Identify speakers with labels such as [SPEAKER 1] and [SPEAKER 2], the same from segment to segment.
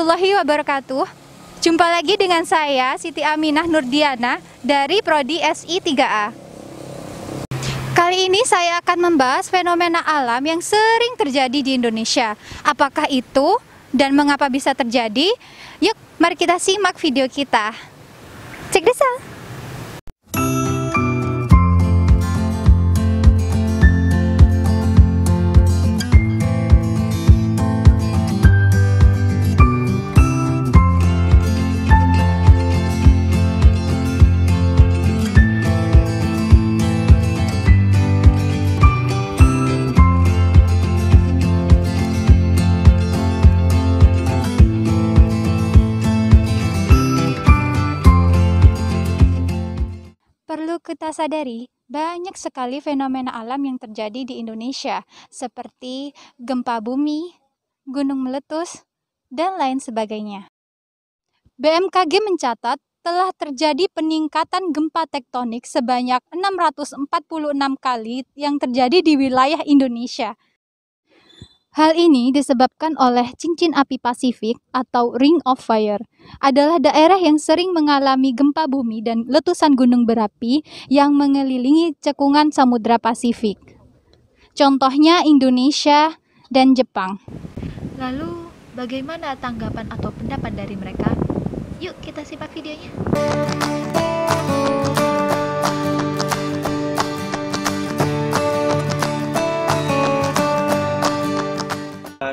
[SPEAKER 1] warahmatullahi wabarakatuh. Jumpa lagi dengan saya Siti Aminah Nurdiana dari Prodi SI 3A. Kali ini saya akan membahas fenomena alam yang sering terjadi di Indonesia. Apakah itu dan mengapa bisa terjadi? Yuk, mari kita simak video kita. Cek this out. Perlu kita sadari, banyak sekali fenomena alam yang terjadi di Indonesia, seperti gempa bumi, gunung meletus, dan lain sebagainya. BMKG mencatat telah terjadi peningkatan gempa tektonik sebanyak 646 kali yang terjadi di wilayah Indonesia. Hal ini disebabkan oleh cincin api Pasifik atau Ring of Fire, adalah daerah yang sering mengalami gempa bumi dan letusan gunung berapi yang mengelilingi cekungan Samudra Pasifik. Contohnya Indonesia dan Jepang.
[SPEAKER 2] Lalu, bagaimana tanggapan atau pendapat dari mereka? Yuk kita simak videonya.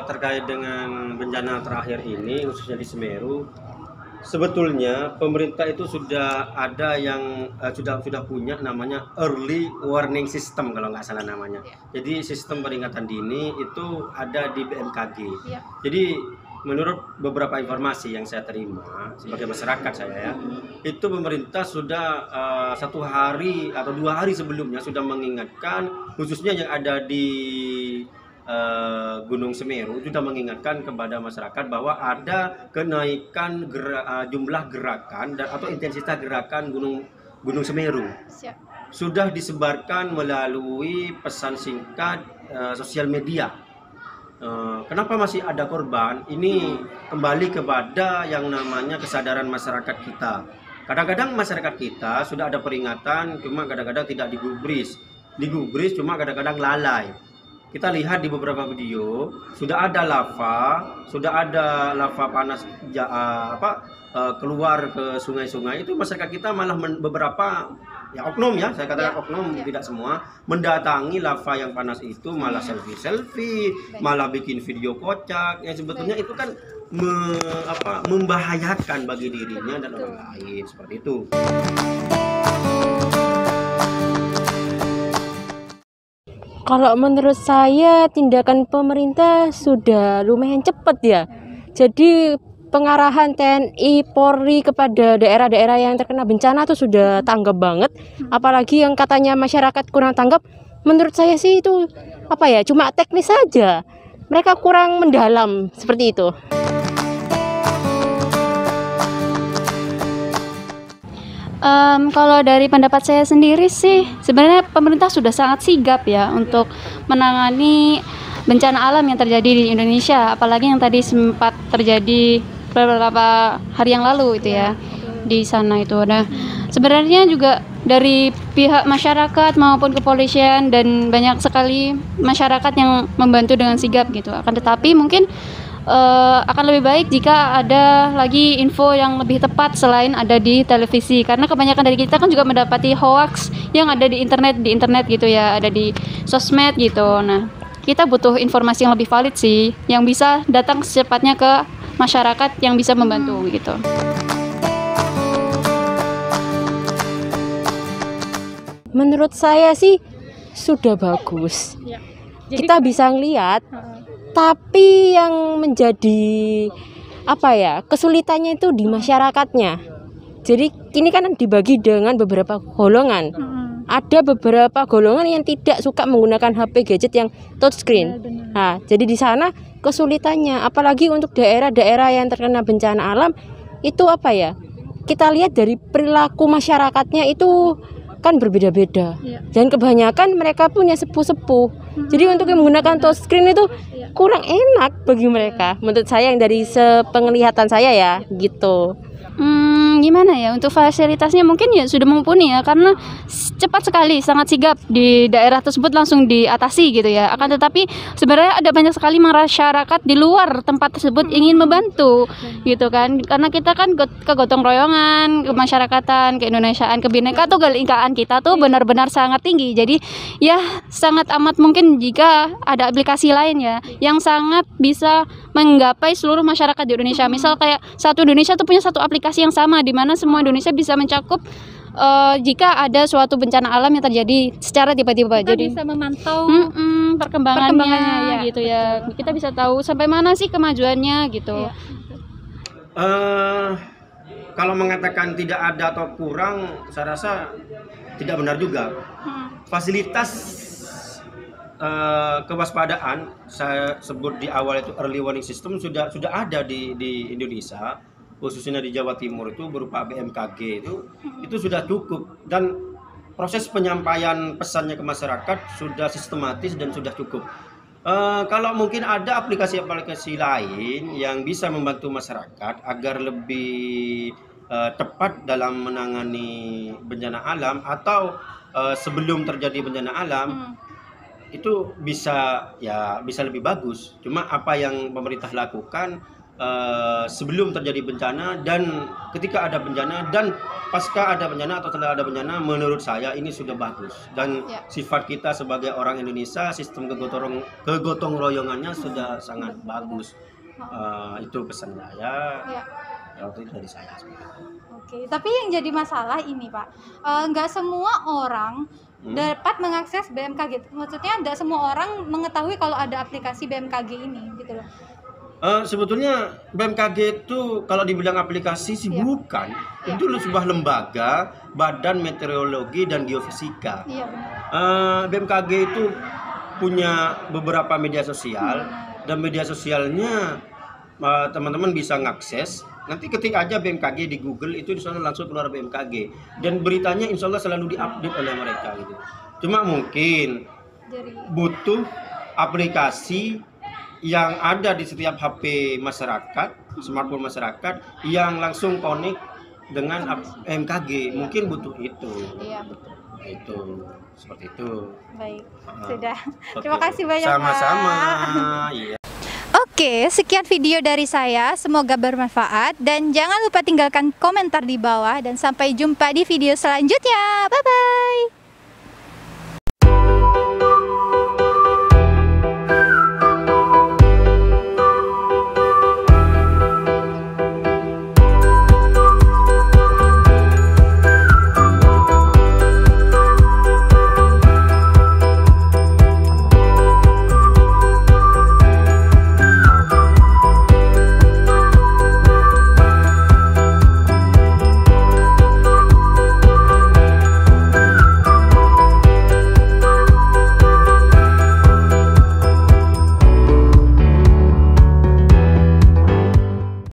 [SPEAKER 3] Terkait dengan bencana terakhir ini, khususnya di Semeru, sebetulnya pemerintah itu sudah ada yang sudah punya namanya early warning system kalau nggak salah namanya. Jadi sistem peringatan dini itu ada di BMKG. Jadi menurut beberapa informasi yang saya terima sebagai masyarakat saya ya, itu pemerintah sudah 1 hari atau 2 hari sebelumnya sudah mengingatkan, khususnya yang ada di Gunung Semeru, sudah mengingatkan kepada masyarakat bahwa ada kenaikan jumlah gerakan atau intensitas gerakan Gunung Semeru. Sudah disebarkan melalui pesan singkat sosial media. Kenapa masih ada korban? Ini kembali kepada yang namanya kesadaran masyarakat kita. Kadang-kadang masyarakat kita sudah ada peringatan, cuma kadang-kadang tidak digubris cuma kadang-kadang lalai. Kita lihat di beberapa video sudah ada lava panas keluar ke sungai-sungai. Itu masyarakat kita malah beberapa ya oknum ya, saya katakan oknum, tidak semua, mendatangi lava yang panas itu malah selfie, malah bikin video kocak yang sebetulnya itu kan membahayakan bagi dirinya dan orang lain, seperti itu.
[SPEAKER 4] Kalau menurut saya tindakan pemerintah sudah lumayan cepat ya. Jadi pengarahan TNI, Polri kepada daerah-daerah yang terkena bencana itu sudah tanggap banget. Apalagi yang katanya masyarakat kurang tanggap, menurut saya sih itu cuma teknis saja. Mereka kurang mendalam seperti itu.
[SPEAKER 5] Kalau dari pendapat saya sendiri sih, sebenarnya pemerintah sudah sangat sigap ya untuk menangani bencana alam yang terjadi di Indonesia, apalagi yang tadi sempat terjadi beberapa hari yang lalu itu ya di sana itu. Nah, sebenarnya juga dari pihak masyarakat maupun kepolisian dan banyak sekali masyarakat yang membantu dengan sigap gitu. Akan tetapi mungkin akan lebih baik jika ada lagi info yang lebih tepat selain ada di televisi, karena kebanyakan dari kita kan juga mendapati hoax yang ada di internet gitu ya, ada di sosmed gitu. Nah, kita butuh informasi yang lebih valid sih, yang bisa datang secepatnya ke masyarakat yang bisa membantu gitu.
[SPEAKER 4] Menurut saya sih sudah bagus. Kita bisa ngelihat. Tapi yang menjadi kesulitannya itu di masyarakatnya. Jadi ini kan dibagi dengan beberapa golongan. Ada beberapa golongan yang tidak suka menggunakan HP gadget yang touchscreen. Nah, jadi di sana kesulitannya, apalagi untuk daerah-daerah yang terkena bencana alam itu kita lihat dari perilaku masyarakatnya itu kan berbeda-beda. Dan kebanyakan mereka punya sepuh-sepuh. Jadi untuk yang menggunakan touchscreen itu kurang enak bagi mereka. Menurut saya yang dari sepenglihatan saya ya gitu.
[SPEAKER 5] Gimana ya, untuk fasilitasnya mungkin ya sudah mumpuni ya, karena cepat sekali, sangat sigap di daerah tersebut langsung diatasi gitu ya. Akan tetapi sebenarnya ada banyak sekali masyarakat di luar tempat tersebut ingin membantu gitu kan, karena kita kan kegotong royongan, kemasyarakatan, keindonesiaan, kebinekaan tuh kelinkaan kita tuh benar-benar sangat tinggi. Jadi ya sangat amat mungkin jika ada aplikasi lain ya yang sangat bisa menggapai seluruh masyarakat di Indonesia. Misal kayak satu Indonesia tuh punya satu aplikasi yang sama di mana semua Indonesia bisa mencakup jika ada suatu bencana alam yang terjadi secara tiba-tiba.
[SPEAKER 1] Kita
[SPEAKER 5] Jadi
[SPEAKER 1] bisa memantau
[SPEAKER 5] perkembangannya
[SPEAKER 1] ya,
[SPEAKER 5] gitu ya. Kita bisa tahu sampai mana sih kemajuannya gitu.
[SPEAKER 3] Kalau mengatakan tidak ada atau kurang, saya rasa tidak benar juga. Fasilitas kewaspadaan saya sebut di awal itu early warning system sudah ada di Indonesia, khususnya di Jawa Timur itu berupa BMKG itu sudah cukup, dan proses penyampaian pesannya ke masyarakat sudah sistematis dan sudah cukup. Kalau mungkin ada aplikasi-aplikasi lain yang bisa membantu masyarakat agar lebih tepat dalam menangani bencana alam atau sebelum terjadi bencana alam, itu bisa lebih bagus. Cuma apa yang pemerintah lakukan sebelum terjadi bencana dan ketika ada bencana dan pasca ada bencana atau setelah ada bencana, menurut saya ini sudah bagus. Dan sifat kita sebagai orang Indonesia, sistem kegotong royongannya sudah sangat bagus. Itu pesan saya. Itu dari saya.
[SPEAKER 1] Oke, tapi yang jadi masalah ini Pak, nggak semua orang dapat mengakses BMKG. Maksudnya tidak semua orang mengetahui kalau ada aplikasi BMKG ini gitu loh.
[SPEAKER 3] Sebetulnya BMKG itu kalau dibilang aplikasi sih bukan. Itu sebuah lembaga, Badan Meteorologi dan Geofisika. BMKG itu punya beberapa media sosial, dan media sosialnya teman-teman bisa ngakses. Nanti ketik aja BMKG di Google, itu di sana langsung keluar BMKG, dan beritanya insya Allah selalu diupdate oleh mereka gitu. Cuma mungkin butuh aplikasi yang ada di setiap HP masyarakat, smartphone masyarakat, yang langsung connect dengan BMKG. Mungkin butuh itu. Iya, betul. Itu seperti itu.
[SPEAKER 1] Baik, sudah. Terima kasih banyak.
[SPEAKER 3] Sama-sama. Iya.
[SPEAKER 1] Oke, sekian video dari saya, semoga bermanfaat dan jangan lupa tinggalkan komentar di bawah, dan sampai jumpa di video selanjutnya. Bye bye.